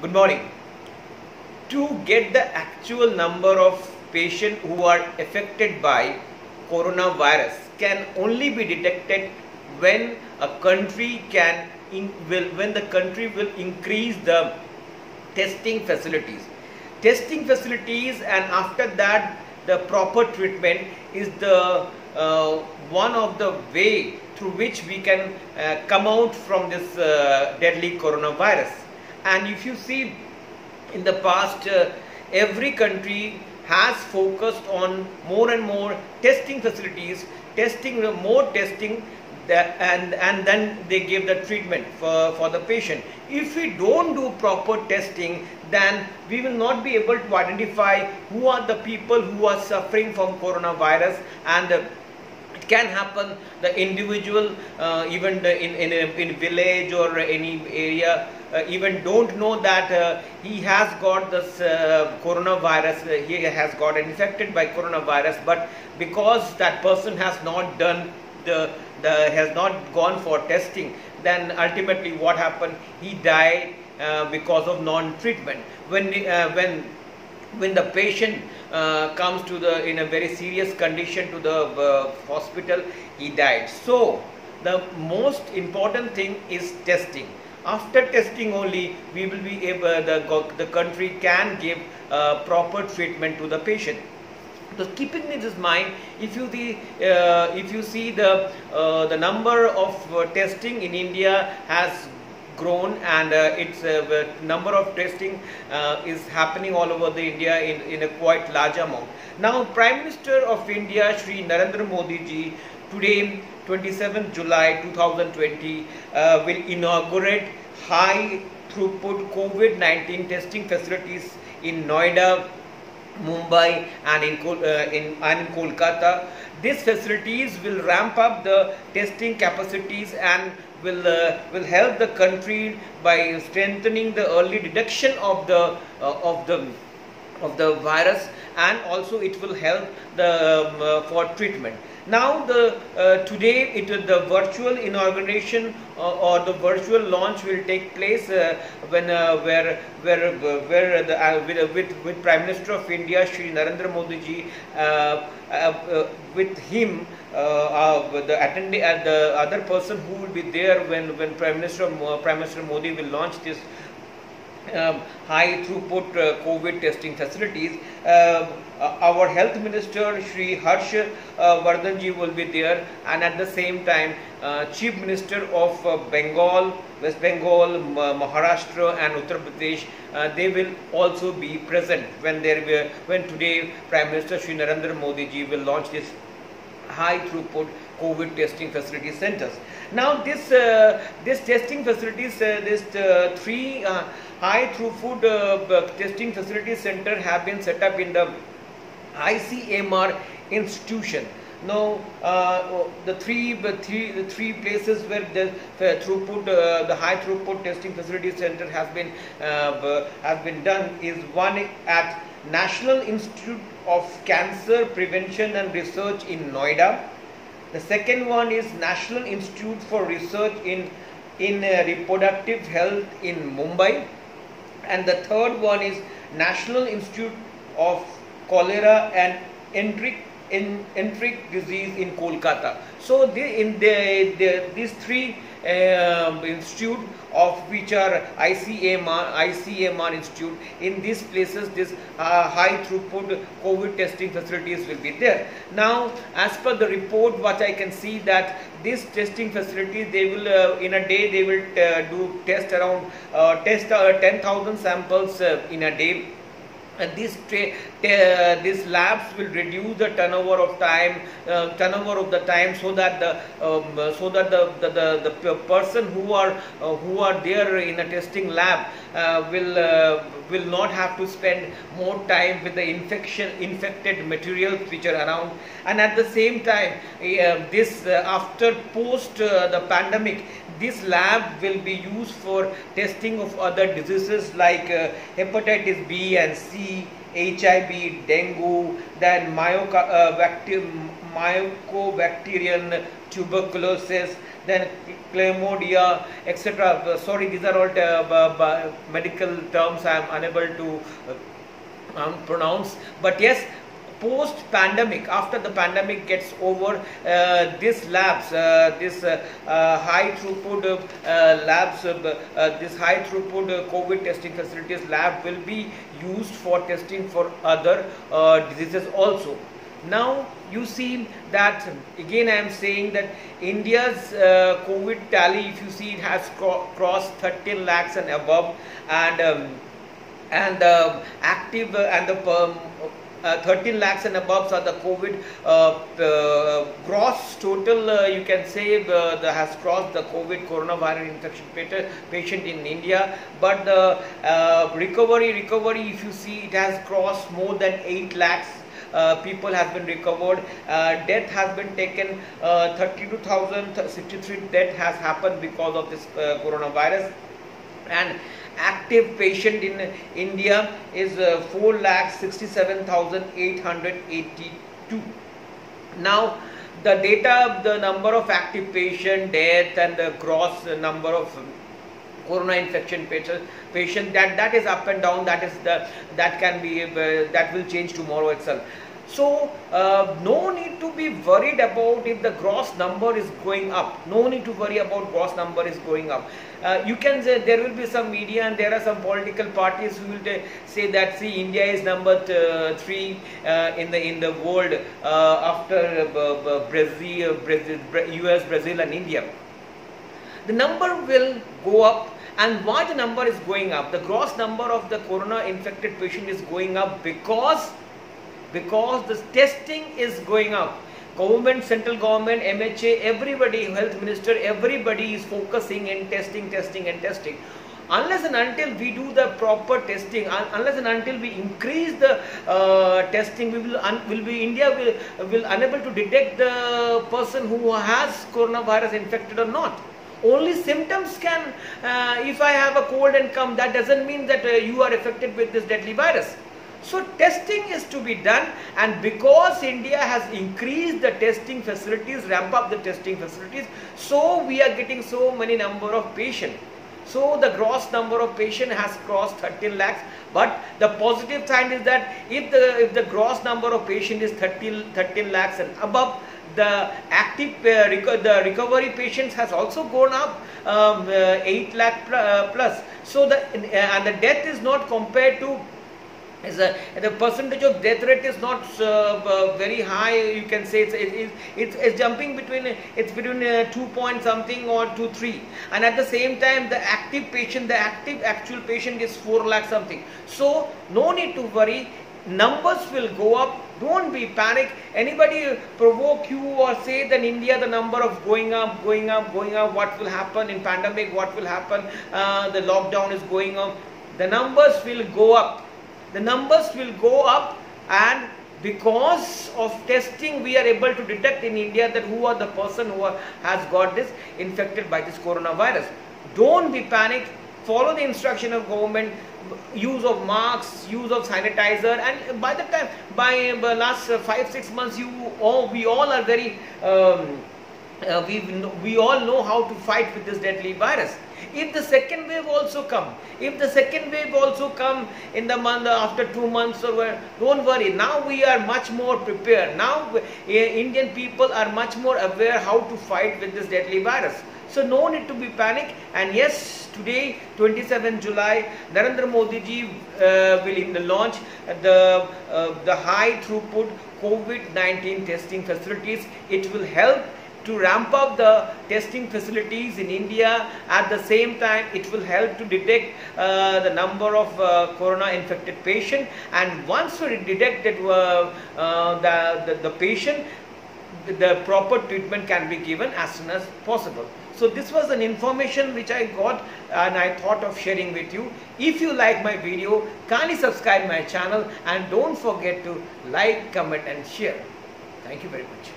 Good morning. To get the actual number of patients who are affected by coronavirus can only be detected when a country when the country will increase the testing facilities. Testing facilities, and after that the proper treatment is the one of the way through which we can come out from this deadly coronavirus. And if you see, in the past, every country has focused on more and more testing facilities, more testing, and then they give the treatment for the patient. If we don't do proper testing, then we will not be able to identify who are the people who are suffering from coronavirus. And it can happen the individual, even in village or any area, even don't know that he has got this coronavirus, he has got infected by coronavirus, but because that person has not done has not gone for testing, then ultimately what happened, he died because of non-treatment. When the patient comes to in a very serious condition to the hospital, he died. So the most important thing is testing. After testing only, we will be able, the country can give proper treatment to the patient. So keeping this in mind, if you see the number of testing in India has grown, and its number of testing is happening all over the India in a quite large amount. Now, Prime Minister of India, Shri Narendra Modi ji, today 27th July 2020 will inaugurate high throughput COVID-19 testing facilities in Noida, Mumbai, and in Kolkata. These facilities will ramp up the testing capacities and will help the country by strengthening the early detection of the virus, and also it will help for treatment. Now today the virtual inauguration or the virtual launch will take place with Prime Minister of India Shri Narendra Modi ji, with him the other person who will be there when Prime Minister Modi will launch this high throughput COVID testing facilities. Our Health Minister Shri Harsh Vardhan ji will be there, and at the same time Chief Minister of Bengal, West Bengal, Maharashtra and Uttar Pradesh, they will also be present when today Prime Minister Shri Narendra Modi ji will launch this high throughput COVID testing facility centers. Now this testing facilities, three high throughput testing facility center have been set up in the ICMR institution. Now the three places where the high throughput testing facility center has been done is one at National Institute of Cancer Prevention and Research in Noida. The second one is National Institute for Research in Reproductive Health in Mumbai, and the third one is National Institute of Cholera and Enteric Disease in Kolkata. So these three institute, of which are ICMR institute, in these places this high throughput COVID testing facilities will be there. Now, as per the report what I can see, that this testing facility, they will in a day they will test around 10,000 samples in a day. And these labs will reduce the turnover of the time, so that the person who are there in a testing lab will not have to spend more time with the infected materials which are around. And at the same time, after post the pandemic, this lab will be used for testing of other diseases like hepatitis B and C, HIV, dengue, then mycobacterium tuberculosis, then chlamydia, etc. Sorry, these are all medical terms I am unable to pronounce. But yes, post pandemic, after the pandemic gets over, this labs, this high throughput labs, this high throughput COVID testing facilities lab will be used for testing for other diseases also. Now you see that again I am saying that India's COVID tally, if you see, it has crossed 13 lakhs and above, and active and the 13 lakhs and above are the COVID gross total, you can say, that has crossed the COVID coronavirus infection patient in India. But the recovery, if you see, it has crossed more than 8 lakhs. People have been recovered. Death has been taken. 32,063 death has happened because of this coronavirus. And active patient in India is 4,67,882. Now the data, the number of active patient, death, and the gross number of corona infection patient, that is up and down. That will change tomorrow itself. So no need to be worried about if the gross number is going up. No need to worry about gross number is going up. You can say there will be some media and there are some political parties who will say that, see, India is number 3 in the world after Brazil, US, Brazil, and India. The number will go up. And why the number is going up? The gross number of the corona infected patient is going up because the testing is going up. Government, central government, MHA, everybody, health minister, everybody is focusing in testing. Unless and until we do the proper testing, unless and until we increase the testing, India will unable to detect the person who has coronavirus infected or not. Only symptoms can, if I have a cold and come, that doesn't mean that you are affected with this deadly virus. So testing is to be done, and because India has increased the testing facilities, ramp up the testing facilities, so we are getting so many number of patients. So the gross number of patients has crossed 13 lakhs. But the positive sign is that if the gross number of patients is 13 lakhs and above, the active the recovery patients has also gone up 8 lakh plus. So and the death is not compared to, the percentage of death rate is not very high. You can say it's jumping between, it's between 2 point something or 2-3, and at the same time the active patient, the active actual patient is 4 lakh something. So no need to worry. Numbers will go up. Don't be panic. Anybody provoke you or say that in India the number of going up, what will happen in pandemic, what will happen, the lockdown is going on. The numbers will go up. The numbers will go up, and because of testing we are able to detect in India that who are the person who has got this infected by this coronavirus. Don't be panic. Follow the instruction of government. Use of masks, use of sanitizer, and by the time, by last 5-6 months, we all are very we all know how to fight with this deadly virus. If the second wave also come, in the month after 2 months, or don't worry. Now we are much more prepared. Now Indian people are much more aware how to fight with this deadly virus. So no need to be panic. And yes, today 27 July, Narendra Modi ji will launch the high throughput COVID-19 testing facilities. It will help to ramp up the testing facilities in India. At the same time, it will help to detect the number of corona infected patient, and once we detect that the patient, the proper treatment can be given as soon as possible. So this was an information which I got and I thought of sharing with you. If you like my video, kindly subscribe my channel and don't forget to like, comment and share. Thank you very much.